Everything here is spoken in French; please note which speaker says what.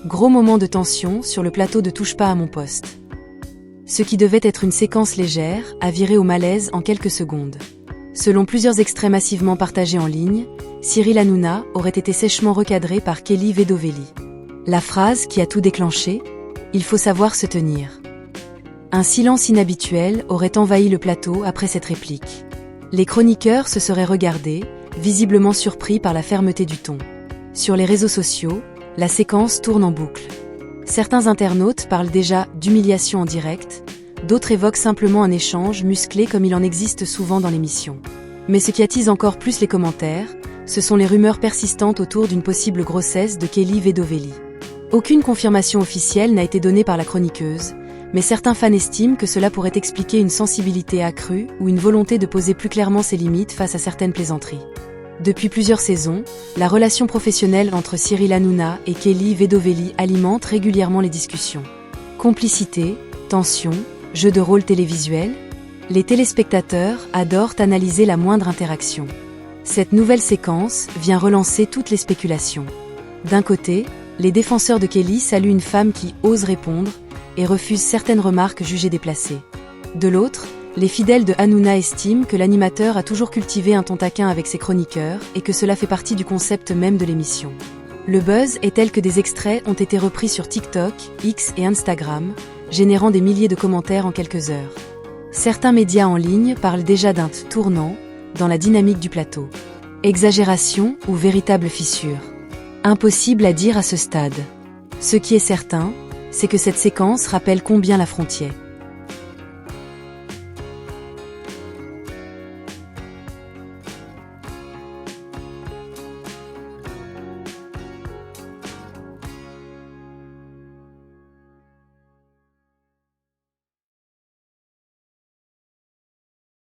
Speaker 1: Gros moment de tension sur le plateau de Touche pas à mon poste. Ce qui devait être une séquence légère a viré au malaise en quelques secondes. Selon plusieurs extraits massivement partagés en ligne, Cyril Hanouna aurait été sèchement recadré par Kelly Vedovelli. La phrase qui a tout déclenché, « Il faut savoir se tenir ». Un silence inhabituel aurait envahi le plateau après cette réplique. Les chroniqueurs se seraient regardés, visiblement surpris par la fermeté du ton. Sur les réseaux sociaux, la séquence tourne en boucle. Certains internautes parlent déjà d'humiliation en direct, d'autres évoquent simplement un échange musclé comme il en existe souvent dans l'émission. Mais ce qui attise encore plus les commentaires, ce sont les rumeurs persistantes autour d'une possible grossesse de Kelly Vedovelli. Aucune confirmation officielle n'a été donnée par la chroniqueuse, mais certains fans estiment que cela pourrait expliquer une sensibilité accrue ou une volonté de poser plus clairement ses limites face à certaines plaisanteries. Depuis plusieurs saisons, la relation professionnelle entre Cyril Hanouna et Kelly Vedovelli alimente régulièrement les discussions. Complicité, tension, jeu de rôle télévisuel, les téléspectateurs adorent analyser la moindre interaction. Cette nouvelle séquence vient relancer toutes les spéculations. D'un côté, les défenseurs de Kelly saluent une femme qui ose répondre et refuse certaines remarques jugées déplacées. De l'autre, les fidèles de Hanouna estiment que l'animateur a toujours cultivé un ton taquin avec ses chroniqueurs et que cela fait partie du concept même de l'émission. Le buzz est tel que des extraits ont été repris sur TikTok, X et Instagram, générant des milliers de commentaires en quelques heures. Certains médias en ligne parlent déjà d'un tournant dans la dynamique du plateau. Exagération ou véritable fissure? Impossible à dire à ce stade. Ce qui est certain, c'est que cette séquence rappelle combien la frontière